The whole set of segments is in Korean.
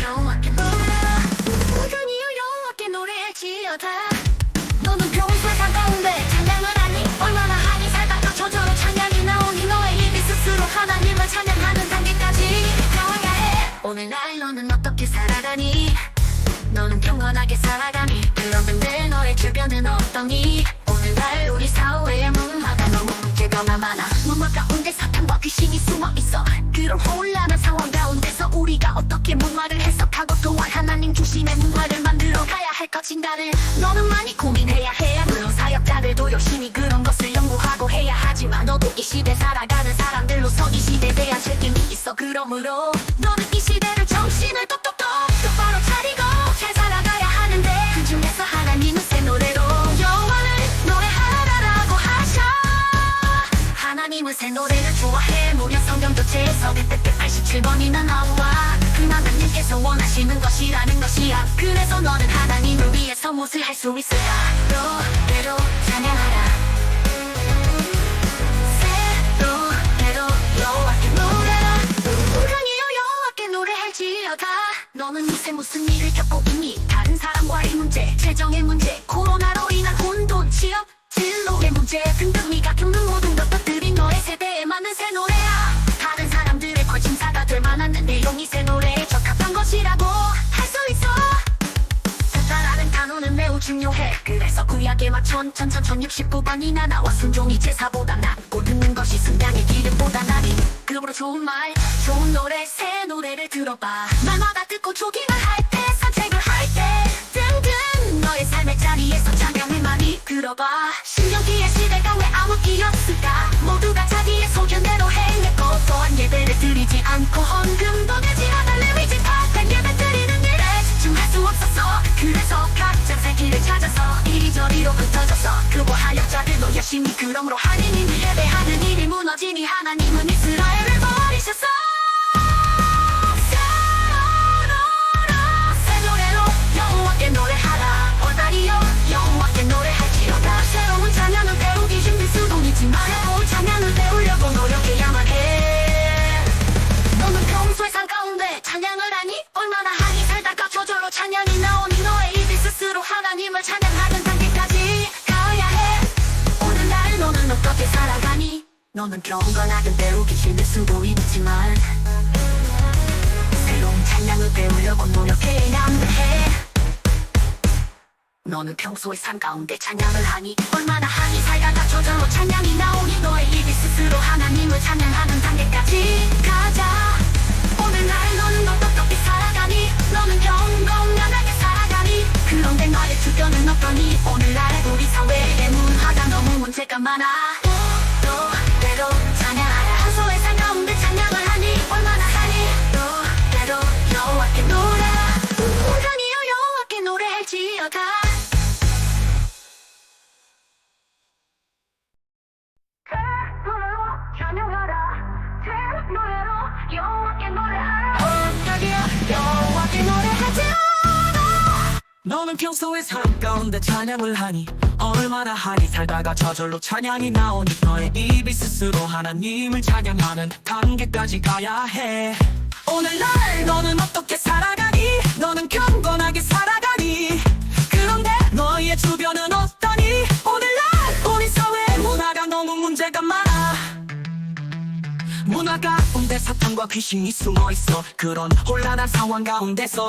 여호와께 노래하라. 꾸준히 여호와께 노래할지어다. 너는 평소에 가까운데 찬양을 하니 얼마나 하니 살다가 저절로 찬양이 나오니 너의 입이 스스로 하나님을 찬양하는 단계까지 가야 해. 오늘날 너는 어떻게 살아가니? 너는 평온하게 살아가니? 그런데 너의 주변은 어떠니? 오늘날 우리 사회의 문화가 너무 문제가 많아. 문화 가운데 사탄과 귀신이 숨어있어. 그런 혼란한 상황 가운데서 우리가 어떻게 문화를 해석하고 또한 하나님 중심의 문화를 만들어 가야 할 것인가를 너는 많이 고민해야 해. 물론 사역자들도 열심히 그런 것을 연구하고 해야 하지만 너도 이 시대 살아가는 사람들로서 이 시대에 대한 책임이 있어. 그러므로 너는 이 시대를 정신을 똑똑똑 똑바로 차리고 잘 살아가야 하는데 그 중에서 하나님은 새 노래로 여호와를 노래하라라고 하셔. 하나님은 새 노래를 좋아해. 무려 성경 전체에서 187번이나 나와. 그 하나님께서 원하시는 것이라는 것이야. 그래서 너는 하나님을 위해서 무엇을 할 수 있을까? 노래로 찬양하라. 새 노래로 여호와께 노래라. 꾸준히 여호와께 노래할지어다. 너는 요새 무슨 일을 겪고 있니? 다른 사람과의 문제, 재정의 문제, 코로나로 인한 혼돈, 취업, 진로의 문제 등등 네가 겪는 모든 것들이 너의 세대에 맞는 새 노래야. 다른 사람들의 관심사가 될 만한 내용이 새 노래에 적합한 것이라고 할 수 있어. 세타라는 단어는 매우 중요해. 그래서 구약에만 1069번이나 나와. 순종이 제사보다 낫고 듣는 것이 승량의 기름보다 나니. 그러므로 좋은 말, 좋은 노래, 새 노래를 들어봐. 말마다 듣고 조깅을 할 때, 산책을 할 때 등등 너의 삶의 자리에서 찬양을 많이 들어봐. 신명기의 시대가 왜 암흑기였을까? 모두가 자기의 소견대로 행했고 또한 예배를 드리지 않고 헌금도 내지 않아. 레위지파 예배 드리는 일에 집중할 수 없었어. 그래서 각자 새 길을 찾아서 이리저리로 흩어졌어. 그와 하역자들도 열심히 그러므로 하느님을 예배하는 일이 무너지니 하나님은 이스라엘을 버리셨어. 새 노래로 여호와께 노래하라. 올바리여 여호와께 노래할지어다. 새로운 찬양을 배우기 힘들 수도 있지만 새로운 찬양을 배우려고 노력해야만 해. 너는 평소에 삶 가운데 찬양을 하니? 얼마나 하니? 살다가 저절로 찬양이 나오니 너의 입이 스스로 하나님을 찬양하는 단계까지 가야 해. 오늘날 너는 어떻게 살아가니? 너는 경건하게 배우기 힘들 수도 있지만 새로운 찬양을 배우려고 노력해야만 해. 너는 평소에 삶 가운데 찬양을 하니? 얼마나 하니? 살다가 저절로 찬양이 나오니 너의 입이 스스로 하나님을 찬양하는 단계까지 가자. 오늘날 너는 어떻게 살아가니? 너는 경건하게 살아가니? 그런데 너의 주변은 어떠니? 오늘날 우리 사회의 문화가 너무 문제가 많아. 노래로 찬양하라. 평소에 삶 가운데 찬양을 하니? 얼마나 하니? 노래로 여호와께 노래하라. 꾸준히 여호와께 노래할지어다. 너는 평소에 삶 가운데 찬양을 하니? 얼마나 하니? 살다가 저절로 찬양이 나오니 너의 입이 스스로 하나님을 찬양하는 단계까지 가야 해. 오늘날 너는 어떻게 살아가니? 너는 경건하게 살아가니? 그런데 너의 주변은 어떠니? 오늘날 우리 사회의 문화가 너무 문제가 많아. 문화 가운데 사탄과 귀신이 숨어있어. 그런 혼란한 상황 가운데서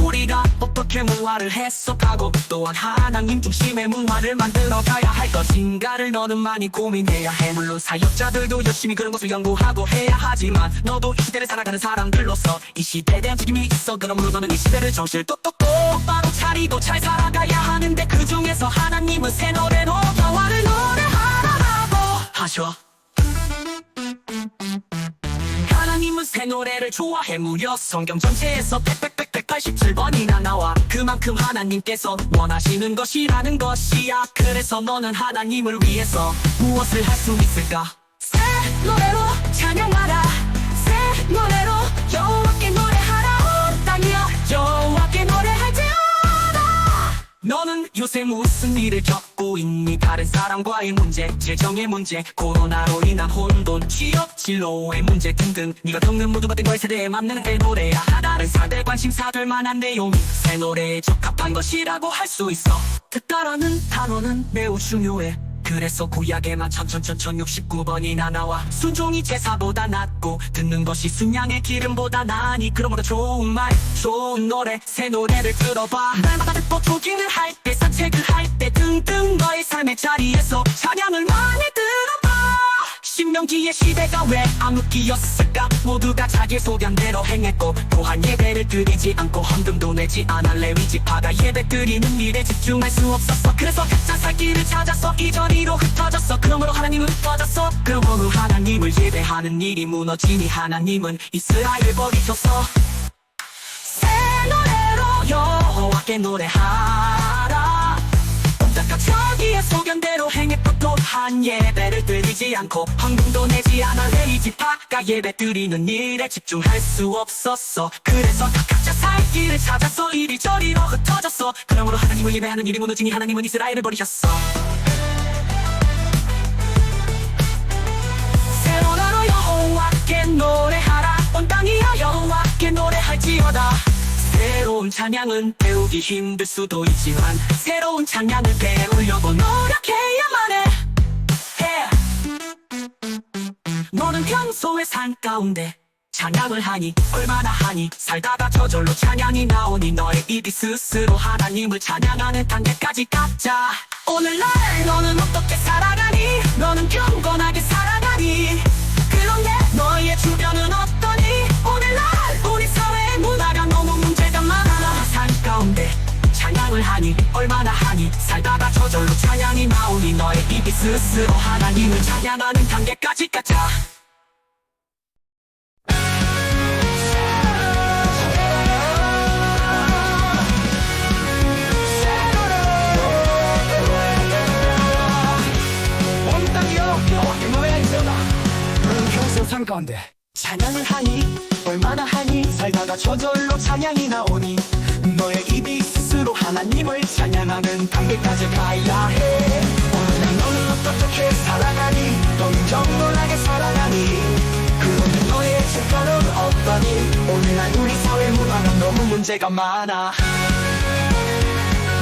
우리가 어떻게 문화를 해석하고 또한 하나님 중심의 문화를 만들어 가야 할 것인가를 너는 많이 고민해야 해. 물론 사역자들도 열심히 그런 것을 연구하고 해야 하지만 너도 이 시대를 살아가는 사람들로서 이 시대에 대한 책임이 있어. 그러므로 너는 이 시대를 정신을 똑바로 차리고 잘 살아가야 하는데 그 중에서 하나님은 새 노래로 여호와를 노래하라고 하셔. 하나님은 새 노래를 좋아해. 무려 성경 전체에서 187번이나 나와. 그만큼 하나님께서 원하시는 것이라는 것이야. 그래서 너는 하나님을 위해서 무엇을 할 수 있을까? 새 노래로 찬양하라. 새 노래로 여호와께 노래하라. 온 땅이여 여호와께 노래할지어다. 너는 요새 무슨 일을 겪고 있니? 다른 사람과의 문제, 재정의 문제, 코로나로 인한 혼돈, 취업 진로의 문제 등등. 네가 겪는 모든 것들 너의 세대에 맞는 내 노래야. 다른 사대 관심사 될 만한 내용이 새 노래에 적합한 것이라고 할 수 있어. 듣다라는 단어는 매우 중요해. 그래서 구약에만 1069번이나 나와. 순종이 제사보다 낫고 듣는 것이 순양의 기름보다 나으니, 그러므로 좋은 말, 좋은 노래, 새 노래를 들어봐. 날마다 듣고 조깅을 할 때, 산책을 할 때 등등 너의 삶의 자리에서 찬양을 많이 들어봐. 신명기의 시대가 왜 암흑기였을까? 모두가 자기 소견대로 행했고 또한 예배를 드리지 않고 헌금도 내지 않아. 레위 지파가 예배 드리는 일에 집중할 수 없었어. 그래서 각자 살 길을 찾았어. 이저리로 흩어졌어. 그러므로 하나님은 흩어졌어. 그러므로 하나님을 예배하는 일이 무너지니 하나님은 이스라엘을 버리셨어. 새 노래로 여호와께 노래하라. 온갖 저기의 소견대로 행했고 또한 예배를 드리지 않고 헌금도 내지 않아. 레위 지파가 예배 드리는 일에 집중할 수 없었어. 그래서 각자 살 길을 찾았어. 이리저리로 흩어졌어. 그러므로 하나님을 예배하는 일이 무너지니 하나님은 이스라엘을 버리셨어. 새로운 하루 여호와께 노래하라. 온 땅이여 여호와께 노래할지어다. 새로운 찬양은 배우기 힘들 수도 있지만 새로운 찬양을 배우려고 노력해야만 해. 너는 평소에 삶 가운데 찬양을 하니? 얼마나 하니? 살다가 저절로 찬양이 나오니? 너의 입이 스스로 하나님을 찬양하는 단계까지 가자. 오늘날 너는 어떻게 살아가니? 너는 경건하게 살아가니? 그런데 너의 주변은 어떠니? 오늘날 우리 사회의 문화가 너무 문제가 많아. 삶 가운데 찬양을 하니? 얼마나 하니? 살다가 저절로 찬양이 나오니? 너의 입이 스스로 하나님을 찬양하는 단계까지 가자. 삶 가운데 찬양을 하니? 얼마나 하니? 살다가 저절로 찬양이 나오니? 너의 입이 스스로 하나님을 찬양하는 단계까지 가야 해. 오늘날 너는 어떻게 살아가니? 너는 정건하게 살아가니? 그런데 너의 주변은 어떠니? 오늘날 우리 사회 문화는 너무 문제가 많아.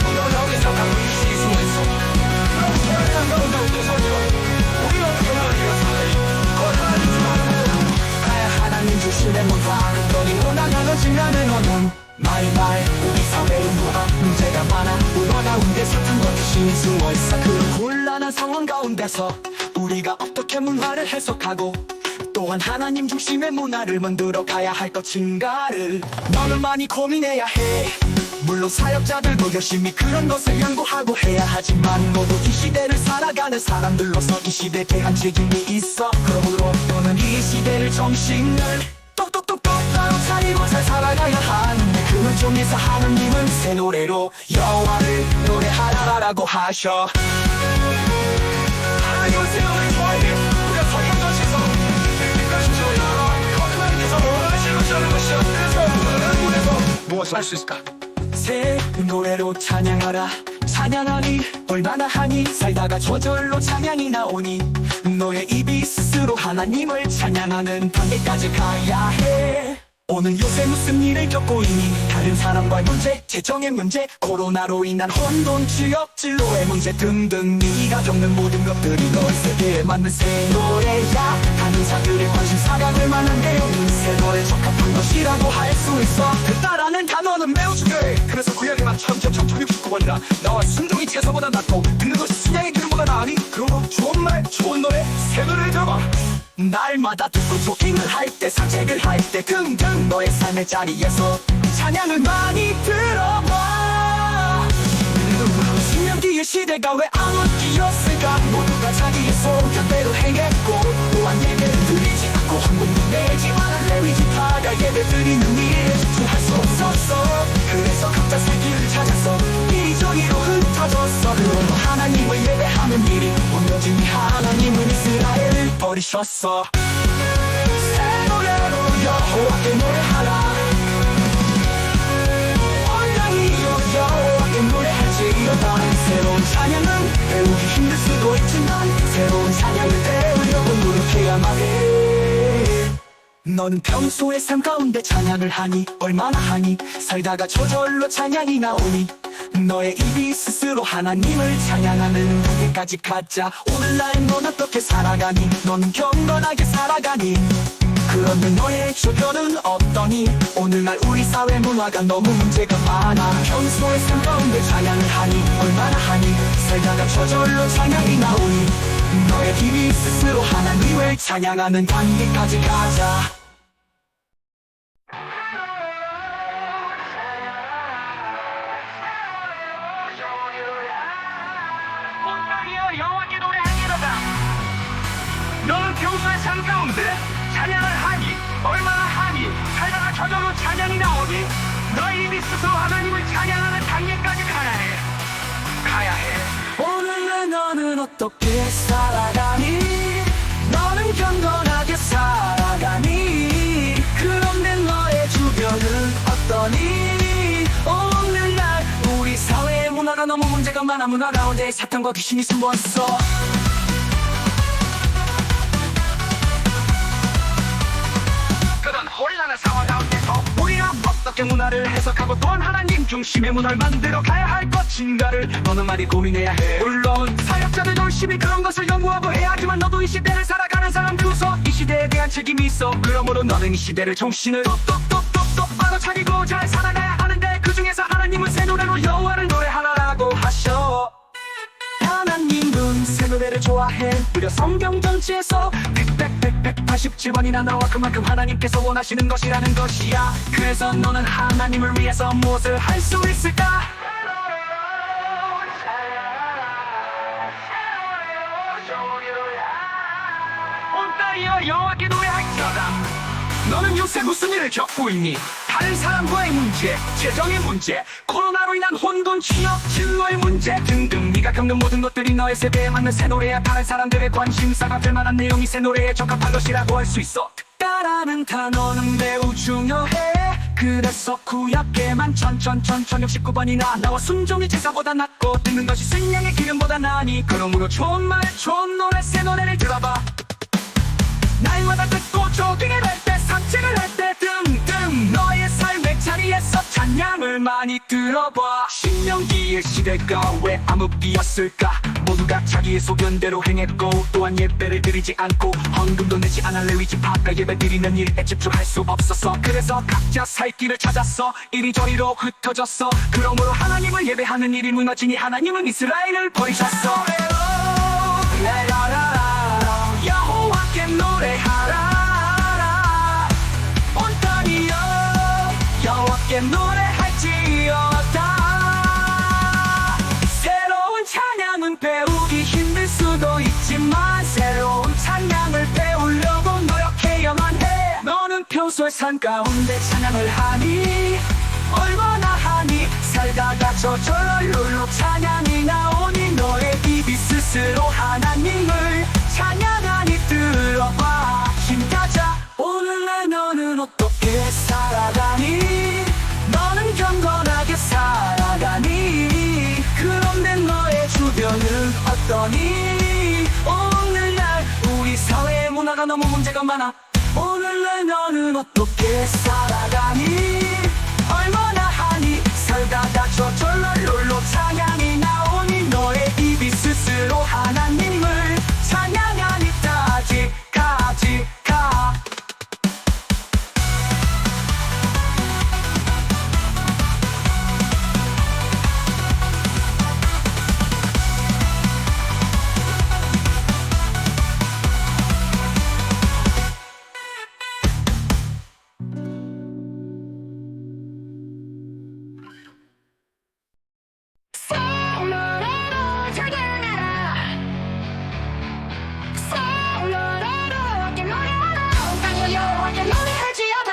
너 여기서 가고 시소에서 하나님 주시는 문화는 너니 문화가 너지만은 너는 말말 우리 사회의 문화 문제가 많아. 문화 가운데 사탄과 귀신이 숨어있어. 그런 곤란한 상황 가운데서 우리가 어떻게 문화를 해석하고 또한 하나님 중심의 문화를 만들어 가야 할 것인가를 너는 많이 고민해야 해. 물론 사역자들도 열심히 그런 것을 연구하고 해야 하지만 모두 이 시대를 살아가는 사람들로서 이 시대에 대한 책임이 있어. 그러므로 너는 이 시대를 정신을 똑똑똑똑 차리고 잘 살아가야 하는데 그 중에서 하나님은 새 노래로 여호와를 노래하라라고 하셔. 하나님은 새 노래를 좋아해. 우리가 성경전시에서 하나님께서 원하시는 것이야. 그래서 우리는 문에서 무엇을 할 수 있을까? 새 노래로 찬양하라. 찬양하니? 얼마나 하니? 살다가 저절로 찬양이 나오니? 너의 입이 스스로 하나님을 찬양하는 단계까지 가야 해. 오늘 요새 무슨 일을 겪고 있니? 다른 사람과의 문제, 재정의 문제, 코로나로 인한 혼돈, 취업 진로의 문제 등등. 네가 겪는 모든 것들이 너의 세대에 맞는 새 노래야. 다른 사람들의 관심사가 될 만한 내용은 새 노래에 적합한 것이라고 할 수 있어. 듣다라는 단어는 매우 중요해. 그래서 구약에만 1069번이라 나와. 순종이 제사보다 낫고 듣는 것이 순양의 기름보다 나으니? 그러므로 좋은 말, 좋은 노래, 새 노래를 들어봐. 날마다 듣고 조깅을 할 때, 산책을 할 때 등등 너의 삶의 자리에서 찬양을 많이 들어봐. 신명기의 시대가 왜 암흑기였을까? 모두가 자기의 소견대로 행했고 또한 예배를 드리지 않고 헌금도 내지 않아. 레위 지파가 예배 드리는 일에 집중할 수 없었어. 그래서 각자 살 길을 찾았어. 이리저리로 흩어졌어. 그러므로 하나님을 예배하는 일이 무너지니 하나님은 이스라엘을 버리셨어. 새 노래로 여호와께 노래하라. 온 땅이여 여호와께 노래하지. 새로운 찬양을 배우려고 노력해야만 해. 너는 평소에 삶 가운데 찬양을 하니? 얼마나 하니? 살다가 저절로 찬양이 나오니? 너의 입이 스스로 하나님을 찬양하는 단계까지 가자. 오늘날 넌 어떻게 살아가니? 너는 경건하게 살아가니? 그런데 너의 주변은 어떠니? 오늘날 우리 사회 문화가 너무 문제가 많아. 평소에 삶 가운데 찬양을 하니? 얼마나 하니? 살다가 저절로 찬양이 나오니? 너의 힘이 스스로 하나님을 찬양하는 단계까지 가자. 온땅이여 여호와께 노래하리로다. 너는 평소의 삶 가운데 찬양을 하니? 얼마나 하니? 살다가 저절로 찬양이 나오니? 너희 입이 스스로 하나님을 찬양하는 단계까지 가야 해. 오늘날 너는 어떻게 살아가니? 너는 경건하게 살아가니? 그런데 너의 주변은 어떠니? 오늘날 우리 사회의 문화가 너무 문제가 많아. 문화 가운데 사탄과 귀신이 숨어있어. 그런 혼란한 상황 가운데서 우리가 어떻게 문화를 해석하고 또한 하나님 중심의 문화를 만들어 가야 할 것인가를 너는 많이 고민해야 해. 물론 사역자들 열심히 그런 것을 연구하고 해야 하지만 너도 이 시대를 살아가는 사람들로서 이 시대에 대한 책임이 있어. 그러므로 너는 이 시대를 정신을 똑바로 차리고 잘 살아가야 하는데, 그 중에서 하나님은 새 노래로 여호와를 노래하라고 하셔. 하나님은 새 노래를 좋아해. 무려 성경 전체에서 187번이나 나와. 그만큼 하나님께서 원하시는 것이라는 것이야. 그래서 너는 하나님을 위해서 무엇을 할 수 있을까? 온땅이여 여호와께 노래할지어다. 너는 요새 무슨 일을 겪고 있니? 다른 사람과의 문제, 재정의 문제, 코로나로 인한 혼돈, 취업, 진로의 문제 등등. 네가 겪는 모든 것들이 너의 세대에 맞는 새 노래야. 다른 사람들의 관심사가 될 만한 내용이 새 노래에 적합한 것이라고 할 수 있어. 특가라는 단어는 매우 중요해. 그래서 구약에만 1069번이나 나와. 순종이 제사보다 낫고 듣는 것이 생명의 기름보다 나으니. 그러므로 좋은 말, 좋은 노래, 새 노래를 들어봐. 날마다 듣고 조깅을 할 때, 산책을 할 때 등등. 너의 삶의 자리에서 찬양을 많이 들어봐. 신명기의 시대가 왜 암흑기였을까? 모두가 자기의 소견대로 행했고 또한 예배를 드리지 않고 헌금도 내지 않아. 레위 지파가 예배 드리는 일에 집중할 수 없었어. 그래서 각자 살 길을 찾았어. 이리저리로 흩어졌어. 그러므로 하나님을 예배하는 일이 무너지니 하나님은 이스라엘을 버리셨어. 여호와께 노래하라. 온 땅이여 여호와께 노래할지어다. 새로운 찬양은 배우기 힘들 수도 있지만 새로운 찬양을 배우려고 노력해야만 해. 너는 평소에 삶 가운데 찬양을 하니? 얼마나 하니? 살다가 저절로 찬양이 나오니? 너의 입이 스스로 하나님을 찬양하니? 들어봐, 힘가자. 오늘날 너는 어떻게 살아가니? 너는 경건하게 살아가니? 그런데 너의 주변은 어떠니? 오늘날 우리 사회의 문화가 너무 문제가 많아. 오늘날 너는 어떻게 살아가니? 얼마나 하니? 살다가 저절로 찬양이 나오니? 너의 입이 스스로 하나님을 찬양하니? 까지까지 가. 새 노래로 찬양하라. 새 노래로 함께 노래하라. 온 땅이여 여호와께 노래할지어다.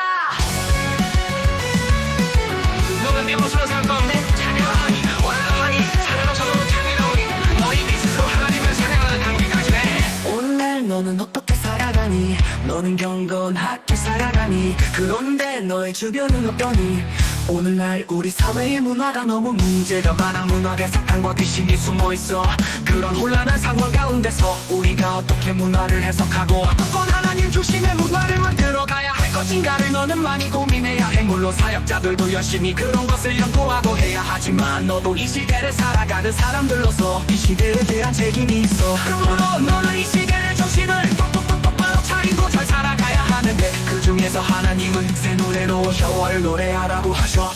너는 내 모습으로 살 가운데 찬양하니? 원하니? 살다가 저절로 찬양이 나오니? 너희 입이 스스로 하나님을 찬양하는 단계까지 해. 오늘날 너는 어떻게 살아가니? 너는 경건하게 살아가니? 그런데 너의 주변은 어떠니? 오늘날 우리 사회의 문화가 너무 문제가 많아. 문화의 사탕과 귀신이 숨어있어. 그런 혼란한 상황 가운데서 우리가 어떻게 문화를 해석하고 어떤 하나님 중심의 문화를 만들어가야 할 것인가를 너는 많이 고민해야 해. 물론 사역자들도 열심히 그런 것을 연구하고 해야 하지만 너도 이 시대를 살아가는 사람들로서 이 시대에 대한 책임이 있어. 그러므로 너는 이 시대의 정신을 똑바로 차리고 잘 살아가야 하는데, 그 중에서 하나님은 새 노래로 여호와를 노래하라고 하셔.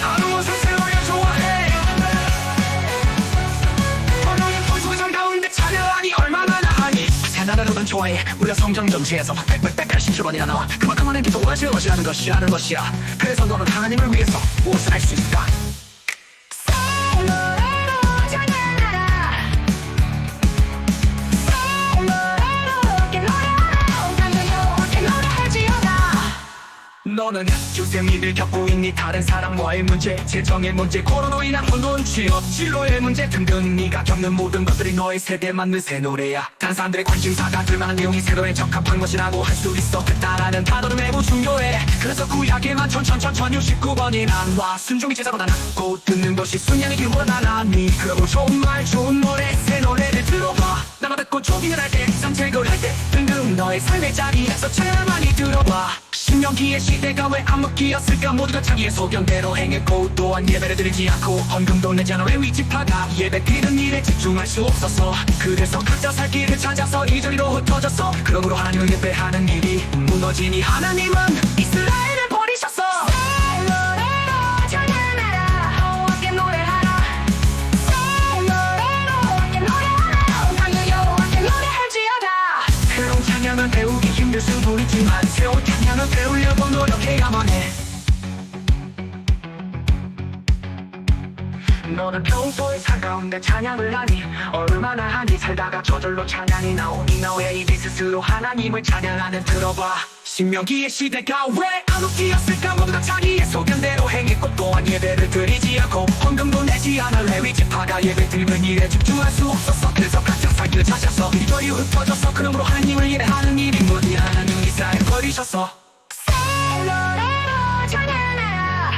나는 원수 새로를 좋아해. 언어의 본소장 가운데 찬양하니 얼마나 나하니. 새 나라로는 좋아해. 무려 성경 전체에서 187번이나 나와. 그만큼 하나님께서 원하시는 것이라는 것이야. 그래서 너는 하나님을 위해서 무엇을 할 수 있을까? 새 노래로 찬양하라. 새 노래로 함께 노래하라. 나는 여호와께 노래할지어다. 너는 요새 믿을 겪고 있니? 다른 사람과의 문제, 재정의 문제, 코로나로 인한 혼돈, 취업, 진로의 문제 등등. 네가 겪는 모든 것들이 너의 세대에 맞는 새 노래야. 다른 사람들의 관심사가 들만한 내용이 새 노래에 적합한 것이라고 할 수 있어. 됐다라는 단어는 매우 중요해. 그래서 구약에만 1069번이 나와. 순종이 제자보다 낫고 듣는 것이 순양의 기호가 나니. 그러고 좋은 말 좋은 노래 새 노래를 들어봐. 나만 듣고 조깅을 할 때, 산책을 할 때 등등 너의 삶의 자리에서 제일 많이 들어봐. 신명기의 시대가 왜 암흑기였을까? 모두가 자기의 소견대로 행했고 또한 예배를 드리지 않고 헌금도 내지 않아. 왜 위지파가 예배 드리는 일에 집중할 수 없었어? 그래서 각자 살 길을 찾아서 이리저리로 흩어졌어. 그러므로 하나님을 예배하는 일이 무너지니 하나님은 이스라엘을 버리셨어. 새 노래로 찬양하라. 여호와께 노래하라. 새 노래로 함께 노래하라. 나는 여호와께 노래할지어다. 새로운 찬양은 배우기 힘들 수도 있지만 새로운 찬양은 배우려고 노력해야만 해. 너는 평소에 살 가운데 찬양을 하니? 얼마나 하니? 살다가 저절로 찬양이 나오니? 너의 입이 스스로 하나님을 찬양하는 들어봐. 신명기의 시대가 왜 암흑기였을까? 모두가 자기의 소견대로 행했고 또한 예배를 드리지 않고 헌금도 내지 않아. 레위지파가 예배 드리는 일에 집중할 수 없었어. 그래서 각자 살 길을 찾아서 이리저리 흩어졌어. 그러므로 하나님을 예배하는 일이 무디 하나님 이스라엘 버리셨어. 새 노래로 찬양하라.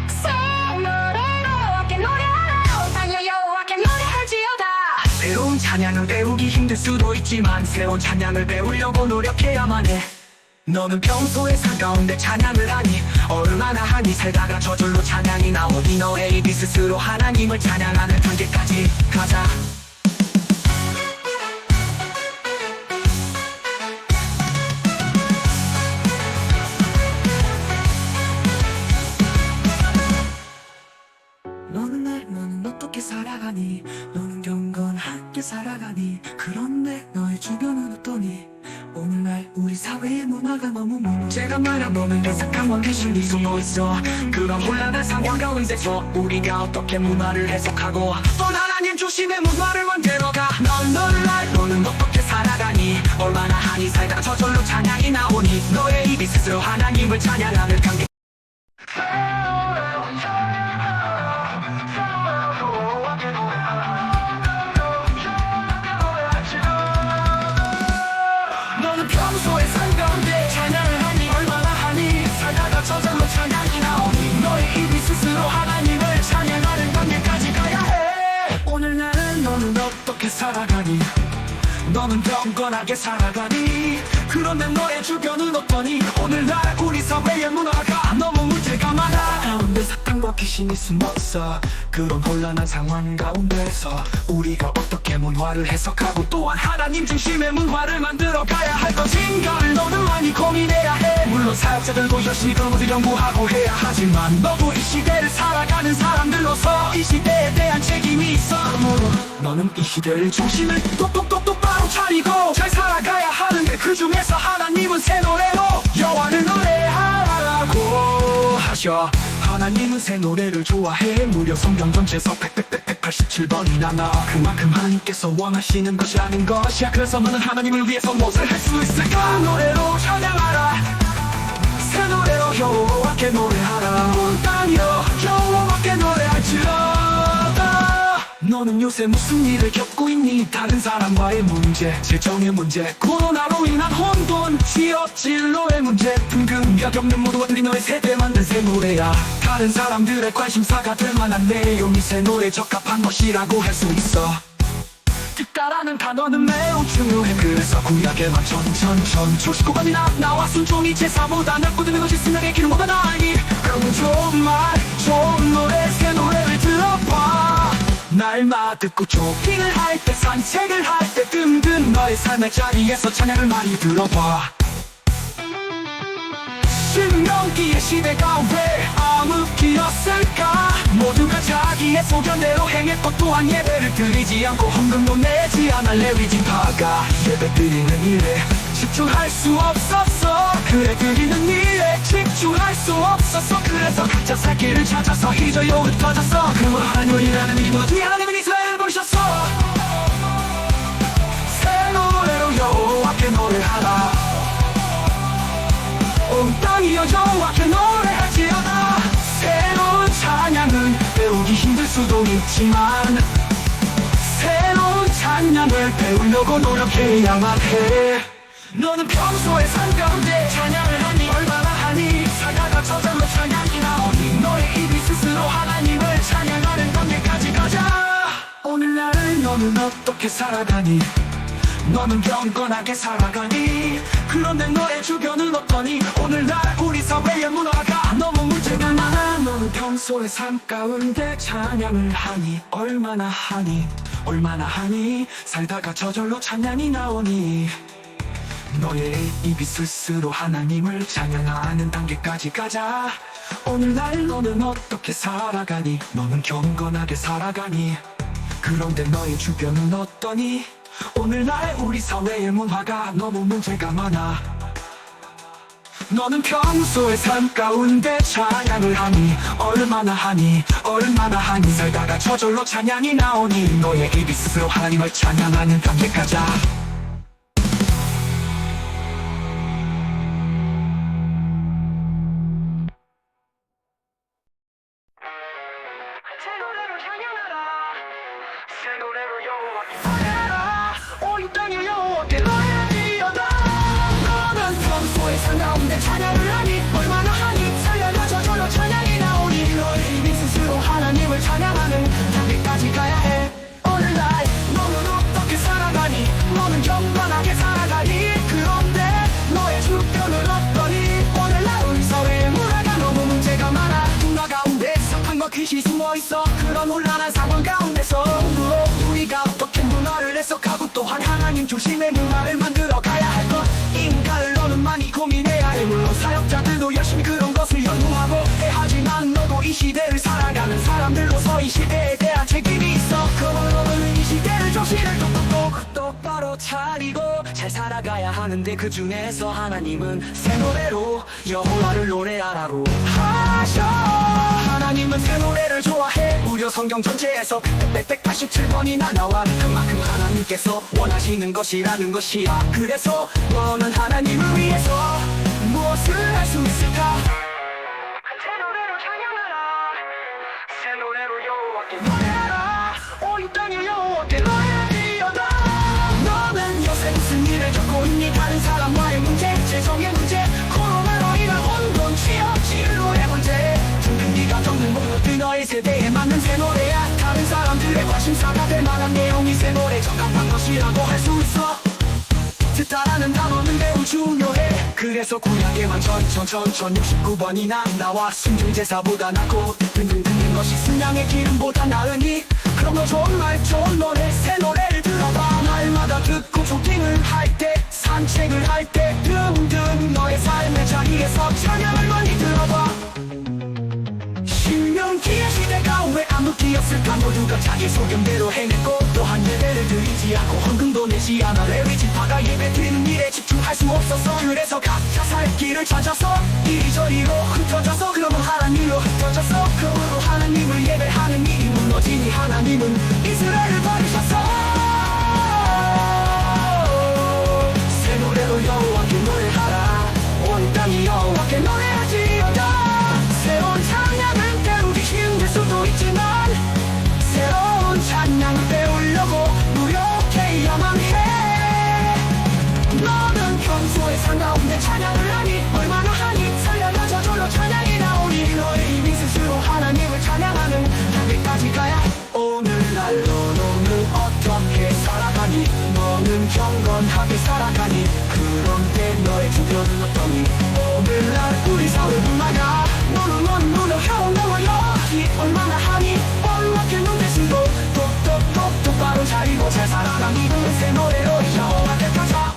새 노래로 함께 노래하라. 나는 여호와께 노래할지어다. 새로운 찬양을 배우기 힘들 수도 있지만 새로운 찬양을 배우려고 노력해야만 해. 너는 평소에 살 가운데 찬양을 하니? 얼마나 하니? 살다가 저절로 찬양이 나오니? 너의 입이 스스로 하나님을 찬양하는 단계까지 가자. 너는 어떻게 살아가니? 너는 경건하게 살아가니? 그런데 너의 주변은 어떠니? 오늘날 우리 사회의 문화가 너무 문제가 많아. 너는 해석한 귀신이 숨어있어. 그런 혼란한 상황 가운데서 우리가 어떻게 문화를 해석하고 또 하나님 중심의 문화를 만들어가. 너는 어떻게 살아가니? 얼마나 하니? 살다가 저절로 찬양이 나오니? 너의 입이 스스로 하나님을 찬양하는 관계. 너는 평소에 산 가운데 찬양을 하니? 얼마나 하니? 살다가 저절로 찬양이 나오니? 너의 입이 스스로 하나님을 찬양하는 단계까지 가야 해. 오늘날은 너는 어떻게 살아가니? 너는 경건하게 살아가니? 그런데 너의 주변은 어떠니? 오늘날 우리 사회의 문화가 너무 문제가 많아. 가운데 사탄과 귀신이 숨었어. 그런 혼란한 상황 가운데서 우리가 어떻게 문화를 해석하고 또한 하나님 중심의 문화를 만들어가야 할 것인가를 너는 많이 고민해야 해. 물론 사역자들도 열심히 그런 것을 연구하고 해야 하지만 너도 이 시대를 살아가는 사람들로서 이 시대에 대한 책임이 있어. 그러므로 너는 이 시대의 중심을 똑바로 차리고 잘 살아가야 하는데, 그 중에서 하나님은 새 노래로 여호와를 노래하라고 하셔. 하나님은 새 노래를 좋아해. 무려 성경 전체에서 187번이나 나와. 그만큼 하나님께서 원하시는 것이라는 것이야. 그래서 너는 하나님을 위해서 무엇을 할 수 있을까? 노래로 찬양하라. 새 노래로 여호와께 노래하라. 온 땅이여 여호와께 노래할지어다. 너는 요새 무슨 일을 겪고 있니? 다른 사람과의 문제, 재정의 문제, 코로나로 인한 혼돈, 취업 진로의 문제 등등 겹없는 모든 것들이 너의 세대 만든 새 노래야. 다른 사람들의 관심사가 될 만한 내용이 새 노래에 적합한 것이라고 할 수 있어. 듣다라는 단어는 매우 중요해. 그래서 구약에만 전전전 초식고반이나 나와 순종이 제사보다 낫고 듣는 것이 승리의 기름보다 나으니 그럼 좋은 말 좋은 노래 새 노래를 들어봐. 날마다 듣고 조깅을 할 때 산책을 할 때 등등 너의 삶의 자리에서 찬양을 많이 들어봐. 신명기의 시대가 왜 암흑기였을까? 모두가 자기의 소견대로 행했고 또한 예배를 드리지 않고 헌금도 내지 않아 레위지파가 예배 드리는 일에 집중할 수 없었어. 그래 드리는 일에 집중할 수 없었어. 그래서 각자 살 길을 찾아서 희저요 흩어졌어. 그와 요일하는 이 모두 하나님은 이스라엘을 부르셨어. 새 노래로 여호와께 노래하라. 온 땅이여 여호와께 노래할지어다. 새로운 찬양은 배우기 힘들 수도 있지만 새로운 찬양을 배우려고 노력해야만 해. 너는 평소에 삶 가운데 찬양을 하니 얼마나 하니? 살다가 저절로 찬양이 나오니 너의 입이 스스로 하나님을 찬양하는 단계까지 가자. 오늘날 너는 어떻게 살아가니? 너는 경건하게 살아가니? 그런데 너의 주변은 어떠니? 오늘날 우리 사회의 문화가 너무 문제가 많아. 너는 평소에 삶 가운데 찬양을 하니? 얼마나 하니? 얼마나 하니? 살다가 저절로 찬양이 나오니? 너의 입이 스스로 하나님을 찬양하는 단계까지 가자. 오늘날 너는 어떻게 살아가니? 너는 경건하게 살아가니? 그런데 너의 주변은 어떠니? 오늘날 우리 사회의 문화가 너무 문제가 많아. 너는 평소에 삶 가운데 찬양을 하니? 얼마나 하니? 얼마나 하니? 살다가 저절로 찬양이 나오니? 너의 입이 스스로 하나님을 찬양하는 단계 가자. 새 노래로 찬양하라. 새 노래로 여호와께 노래하라. 온 땅에 여호와께 노래하리어다. 너는 평소에 삶 가운데 찬양을 하니? 얼마나 하니? 살려가 저절로 찬양이 나오니? 너의 입이 스스로 하나님을 찬양하는 단계까지 가야 해. 오늘날 너는 어떻게 살아가니? 너는 경건하게 살아가니? 그런데 너의 주변은 어떠니? 오늘날 우리 사회의 문화가 너무 문제가 많아. 문화 가운데 사탄과 귀신이 숨어있어. 그런 혼란한 상황 가운데서 우리가 어떻게 문화를 해석하고 또한 하나님 중심의 문화를 만들어 가야 할 것인가를 너는 많이 고민해야 해. 물론 사역자들도 열심히 그런 것을 연구하고 해. 하지만 너도 이 시대를 살아가는 사람들로서 이 시대에 대한 책임이 있어. 그러므로 이 시대를 정신을 똑바로 차리고 잘 살아가야 하는데 그 중에서 하나님은 새 노래로 여호와를 노래하라고 하셔. 하나님은 새 노래를 좋아해. 무려 성경 전체에서 187번이나 나와. 그만큼 하나님께서 원하시는 것이라는 것이야. 그래서 너는 하나님을 위해서 무엇을 할 수 있을까? 새 노래로 찬양하라. 새 노래로 여호와께 노래하라. 온 땅에 여호와께 노래하리어다. 너는 요새 무슨 일을 겪고 있니? 다른 사람과의 문제, 재정의 문제, 코로나로 인한 혼돈, 취업 진로의 문제 등등 네가 겪는 모든 것들 너의 세대에 맞는 새 노래야. 다른 사람들의 관심사가 될 만한 내용이 새 노래에 적합한 것이라고 할 수 있어. 듣다라는 단어는 매우 중요해. 그래서 구약에만 전전 69번이나 나와 순종제사보다 낫고 등등 듣는 것이 승량의 기름보다 나으니 그럼 너 좋은 말 좋은 노래 새 노래를 들어봐. 날마다 듣고 조깅을 할 때 산책을 할 때 등등 너의 삶의 자리에서 찬양을 많이 들어봐. 신명기의 시대가 왜 암흑기였을까? 모두가 자기 소견대로 행했고 또한 예배를 드리지 않고 헌금도 내지 않아 레위지파가 예배 드리는 일에 집중할 수 없었어. 그래서 각자 살 길을 찾아서 이리저리로 흩어져서 그러면 하나님으로 흩어졌어. 그러므로 하나님을 예배하는 일이 무너지니 하나님은 이스라엘을 버리셨어. 새 노래로 여호와께 노래하라. 온 땅이 여호와께 노래하지어다. 새로운 찬양은 때로기 힘들 수도 있지만 새로운 찬양 너는 경건하게 살아가니 그런데 너의 주변은 어떠니 오늘날 우리 사회 문화가 너는 무너져 너와여기 얼마나 하니 얼마게 눈 대신도 똑바로 잘이고 잘 살아가니 새 노래로 여호와께 가자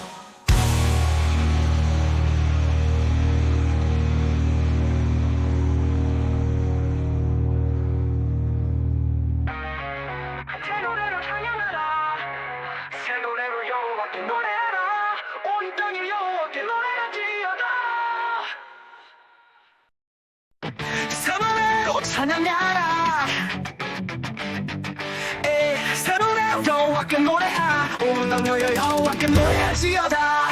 새 노래로 찬양하라 새 노래로 여호와께 노래하라 온 땅이 여호와께 노래하지어다 새 노래로 찬양하라 새 노래로 여호와께 노래하라 온 땅이 여호와께 노래하지어다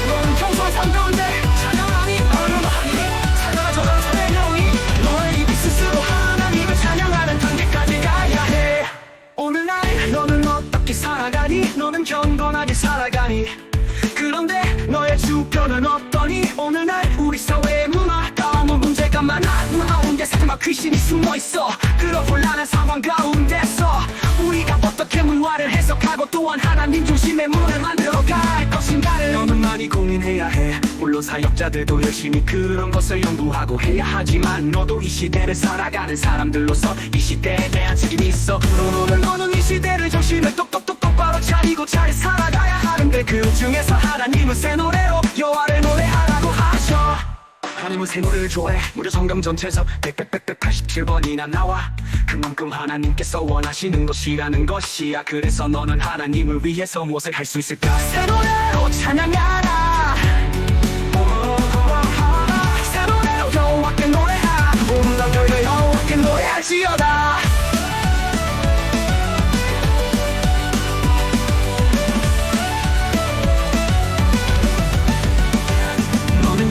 넌 평소 삶 가운데 찬양하니 얼마나 하니 살다가 저런 내 영이 너의 입이 스스로 하나님을 찬양하는 단계까지 가야 해 오늘날 너는 어떻게 살아가니 너는 경건하게 살아가니 그런데 너의 주변은 어떠니 오늘날 우리 사회의 문화 너무 문제가 많아 나온 게 세상과 귀신이 숨어있어 그런 곤란한 상황 가운데서 우리가 어떻게 문화를 해석하고 또한 하나님 중심의 문을 만들어갈 것인가를 너는 많이 고민해야 해 물론 사역자들도 열심히 그런 것을 연구하고 해야 하지만 너도 이 시대를 살아가는 사람들로서 이 시대에 대한 책임이 있어 그럼 오늘 너는 이 시대를 정신을 똑바로 차리고 잘 살아가야 하는데 그 중에서 하나님은 새 노래로 여호와를 노래하라고 하셔 하나님은 새 노래를 좋아해 무려 성경 전체에서 187번이나 나와 그만큼 하나님께서 원하시는 것이라는 것이야 그래서 너는 하나님을 위해서 무엇을 할 수 있을까 새 노래로 찬양하라 새 노래로 여호와께 노래하라 온 땅 여호와께 노래할지어다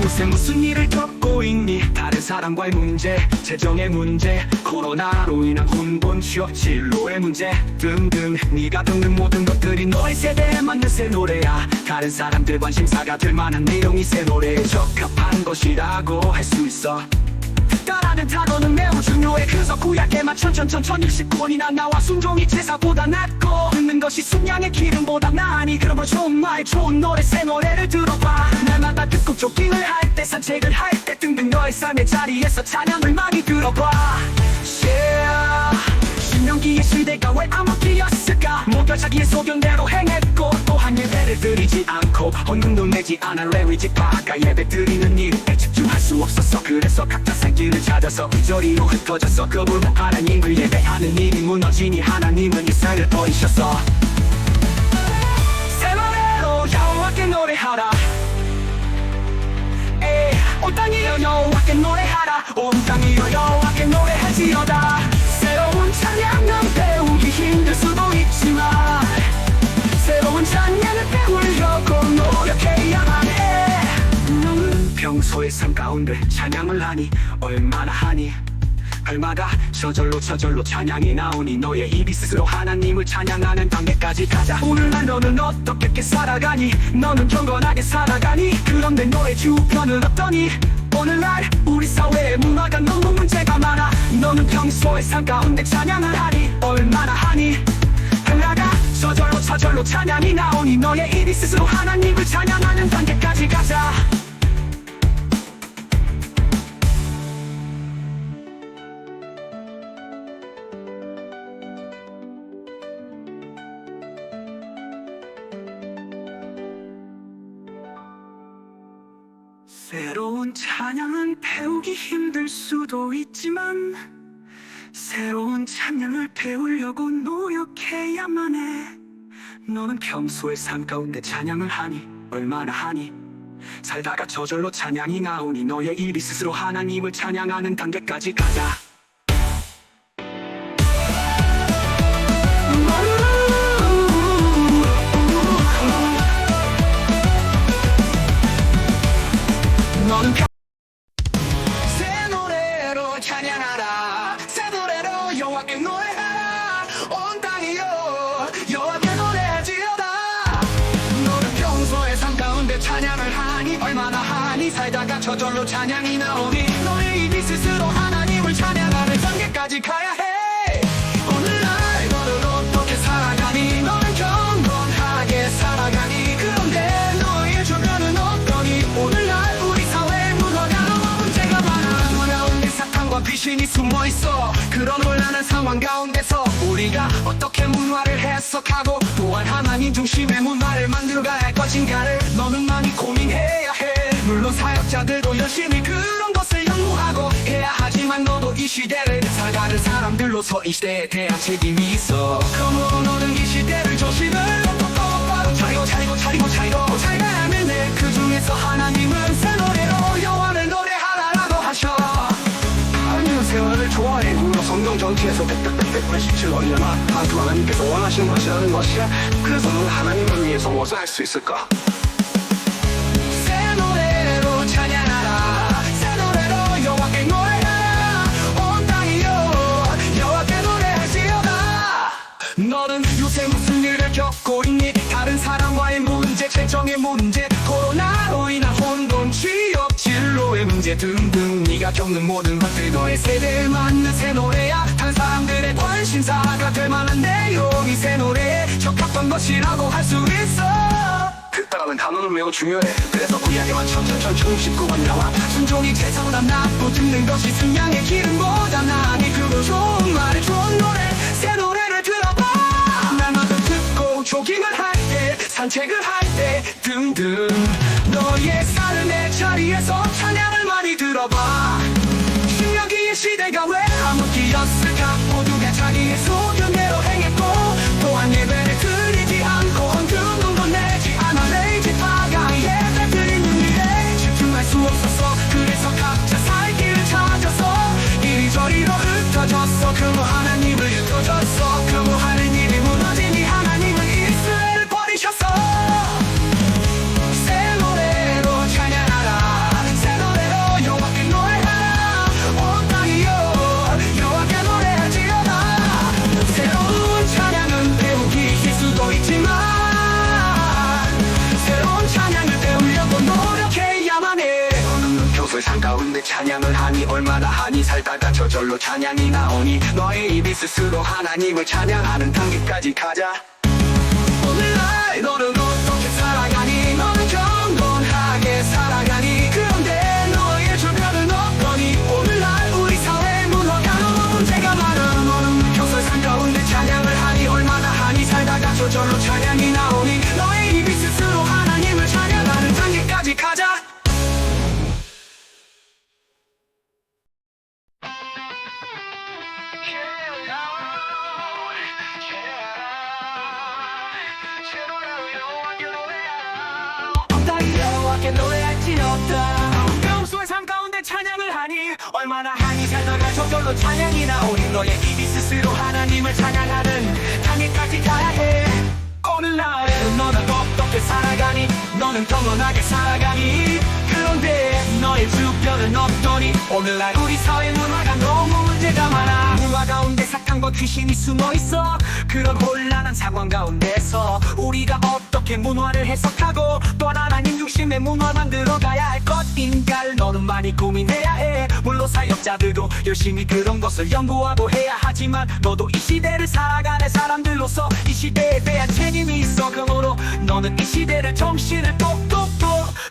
요새 무슨 일을 겪고 있니? 다른 사람과의 문제, 재정의 문제, 코로나로 인한 혼돈, 취업, 진로의 문제 등등 네가 듣는 모든 것들이 너의 세대에 맞는 새 노래야 다른 사람들 관심사가 될 만한 내용이 새 노래에 적합한 것이라고 할 수 있어 따라는 단어는 매우 중요해 그래서 구약에만 1069번이나 나와 순종이 제사보다 낫고 듣는 것이 순양의 기름보다 나으니 그러므로 좋은 말 좋은 노래 새 노래를 들어봐 날마다 듣고 조깅을 할 때 산책을 할 때 등등 너의 삶의 자리에서 찬양을 많이 들어봐 신명기의 시대가 왜 암흑기였을까 모두 자기의 소견대로 행했고 또한 예배를 드리지 않고 헌금도 내지 않아 레위 집화가 예배 드리는 일에 집중할 수 없었어 그래서 각자 살 길을 찾아서 이저리로 흩어졌어 그분 하나님을 예배하는 일이 무너지니 하나님은 이스라엘을 버리셨어 새 노래로 여호와께 노래하라 온 땅이여 여호와께 노래하라 온 땅이여 여호와께 노래하지어다 새로운 찬양은 배우기 힘들 수도 있지만 새로운 찬양을 배우려고 노력해야만 해 너는 평소의 삶 가운데 찬양을 하니 얼마나 하니 얼마가 저절로 찬양이 나오니 너의 입이 스스로 하나님을 찬양하는 단계까지 가자 오늘날 너는 어떻게 살아가니 너는 경건하게 살아가니 그런데 너의 주변은 어떠니 오늘날 우리 사회의 문화가 너무 문제가 많아 너는 평소의 삶 가운데 찬양을 하니 얼마나 하니 얼마가 저절로 찬양이 나오니 너의 입이 스스로 하나님을 찬양하는 단계까지 가자 새로운 찬양은 배우기 힘들 수도 있지만 새로운 찬양을 배우려고 노력해야만 해 너는 평소의 삶 가운데 찬양을 하니 얼마나 하니 살다가 저절로 찬양이 나오니 너의 입이 스스로 하나님을 찬양하는 단계까지 가자 너는 새 노래로 찬양하라 새 노래로 여호와께 노래하라 온 땅이여 여호와께 노래하지어다 너는 평소의 삶 가운데 찬양을 하니 얼마나 하니 살다가 저절로 찬양이 나오니 너의 입이 스스로 하나님을 찬양하는 단계까지 가야 해 오늘날 너는 어떻게 살아가니 너는 우리가 어떻게 문화를 해석하고 또한 하나님 중심의 문화를 만들어가야 할 것인가를 너는 많이 고민해야 해. 물론 사역자들도 열심히 그런 것을 연구하고 해야 하지만 너도 이 시대를 살아가는 사람들로서 이 시대에 대한 책임이 있어. 그러므로 너는 이 시대를 조심을 똑바로 차리고 잘 가면 그 중에서 하나님은 새 노래로 여호와를 노래하라라고 하셔. 하나님은 세월을 좋아해. 물론 성경 전체에서 187원이나 그 하나님께서 원하시는 것이라는 것이야. 그래서 넌 하나님을 위해서 무엇을 할 수 있을까? 새 노래로 찬양하라. 새 노래로 여호와께 노래하라. 온 땅이여 여호와께 노래하시오다. 너는 요새 무슨 일을 겪고 있니? 다른 사람과의 문제, 재정의 문제, 코로나로 인한 혼돈, 취업, 진로의 문제 등등 네가 겪는 모든 것들 너의 세대에 맞는 새 노래야. 다른 사람들의 관심사가 될 만한 내용이 새 노래에 적합한 것이라고 할 수 있어. 그따라는 단어는 매우 중요해. 그래서 구약에만 1019번 나와. 순종이 최선보다 낫고 듣는 것이 승량의 기름보다 나니 그거 좋은 말에 좋은 노래 새 노래를 들어봐. 날마다 듣고 조깅을 할 때 산책을 할 때 등등 너의 삶의 자리에서 찬양을 많이 들어봐. 신명기의 시대가 왜 암흑기였을까? 모두가 자기의 소견대로 행했고 또한 예배를 드리지 않고 헌금도 내지 않아 레이지파가 예배 드리는 일에 집중할 수 없었어. 그래서 각자 살 길을 찾아서 이리저리로 흩어졌어. 그로 하나님을 잊어졌어. 그로 하나님이 무너지니 하나님은 이스라엘을 버리셨어. 새 노래로 찬양하라. 새 노래로 여호와께 노래하라. 온 땅이여 여호와께 노래하지어다. 새로운 찬양은 배우기 쉴 수도 있지만 새로운 찬양을 배우려고 노력해야만 해. 너는 교수의 삶 가운데 찬양을 하니 얼마나 하니 살다가 저절로 찬양이 나오니 너의 입이 스스로 하나님을 찬양하는 단계까지 가자. 오늘날 너는 어떻게 살아가니? 너는 경건하게 살아가니? 그런데 너의 주변은 어떠니? 오늘날 우리 사회 문화가 문제가 많아. 너는 교수의 삶 가운데 찬양을 하니 얼마나 하니 살다가 저절로 찬양이 나오니 너의 입이 스스로 하나님을 찬양하는 단계까지 가자. 평소의 삶 가운데 찬양을 하니 얼마나 하니 살다가 저절로 찬양이 나오니 너의 입이 스스로 하나님을 찬양하는 단계까지 가야 해. 오늘날 너는 어떻게 살아가니? 너는 경건하게 살아가니? 그런데 너의 주변은 어떠니? 오늘날 우리 사회 문화가 너무 문제가 많아. 문화 가운데 사탄과 귀신이 숨어있어. 그런 혼란한 상황 가운데서 우리가 어떻게 문화를 해석하고 또 하나님 중심의 문화 만들어가야 할 것인가를 너는 많이 고민해야 해. 물론 사역자들도 열심히 그런 것을 연구하고 해야 하지만 너도 이 시대를 살아가는 사람들로서 이 시대에 대한 책임이 있어. 그러므로 너는 이 시대를 정신을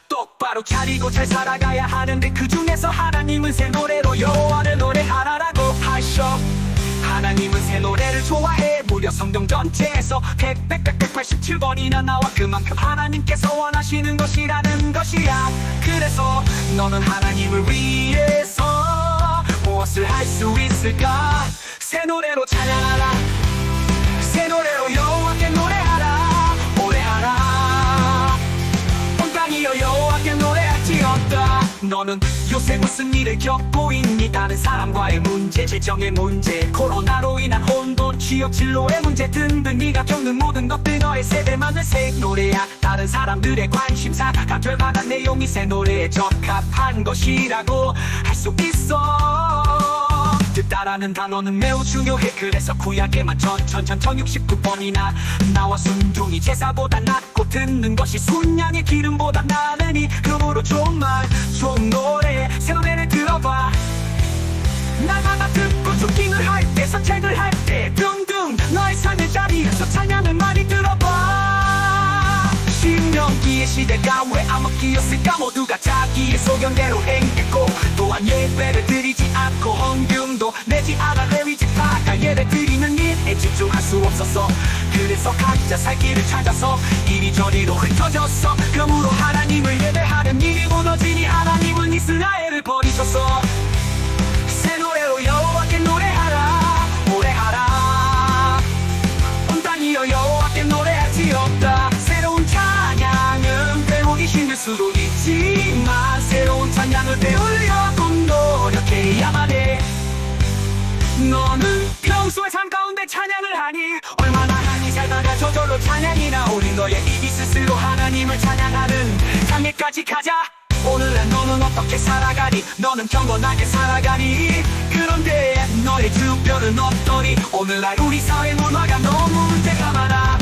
똑바로 차리고 잘 살아가야 하는데 그 중에서 하나님은 새 노래로 여호와를 노래하라라고 하셔. 하나님은 새 노래를 좋아해. 무려 성경 전체에서 187번이나 나와. 그만큼 하나님께서 원하시는 것이라는 것이야. 그래서 너는 하나님을 위해서 무엇을 할 수 있을까? 새 노래로 찬양하라. 새 노래로 여호와께 노래하라. 오래하라. 온 땅이여 여호와께 노래할지어다. 너는 요새 무슨 일을 겪고 있니? 다른 사람과의 문제, 재정의 문제, 코로나로 인한 혼돈, 취업, 진로의 문제 등등 네가 겪는 모든 것들 너의 세대만의 새 노래야. 다른 사람들의 관심사가 될 만한 내용이 새 노래에 적합한 것이라고 할 수 있어. 듣다라는 단어는 매우 중요해. 그래서 구약에만 1069번이나 나와. 순종이 제사보다 낫고 듣는 것이 순양의 기름보다 나으니 그러므로 좋은 말 좋은 노래 새 노래를 들어봐. 날마다 듣고 조깅을 할 때 산책을 할 때 등등 너의 삶의 자리에서 찬양을 많이 들어봐. 신명기의 시대가 왜 암흑기였을까? 모두가 자기의 소견대로 행했고 또한 예배를 드리지 않고 헌금도 내지 않아 레위지파가 예배 드리는 일에 기도에 집중할 수 없었어. 그래서 각자 살 길을 찾아서 이리저리로 흩어졌어. 그러므로 하나님을 예배하는 일이 무너지니 하나님은 이스라엘을 버리셨어. 새 노래로 여호와께 노래하라 노래하라. 온 땅이여 여호와께 노래할지어다. 새로운 찬양은 배우기 힘들 수도 있지만 새로운 찬양을 배우려고 노력해야만 해. 너는 평소에 삶 가운데 찬양을 하니 얼마나 하니 살다가 저절로 찬양이 나오니 너의 입이 스스로 하나님을 찬양하는 장애까지 가자. 오늘날 너는 어떻게 살아가니? 너는 경건하게 살아가니? 그런데 너의 주변은 어떠니? 오늘날 우리 사회 문화가 너무 문제가 많아.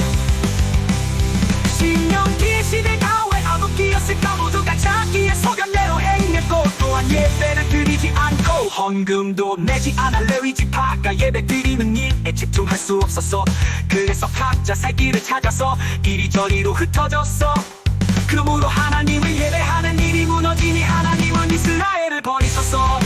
신명기 시대가 왜 암흑기였을까? 모두가 자기의 소견대로 행했고 또한 예배를 드리지 않고 헌금도 내지 않아 레위 지파가 예배 드리는 일에 집중할 수 없었어. 그래서 각자 살 길을 찾아서 이리저리로 흩어졌어. 그러므로 하나님을 예배하는 일이 무너지니 하나님은 이스라엘을 버리셨어.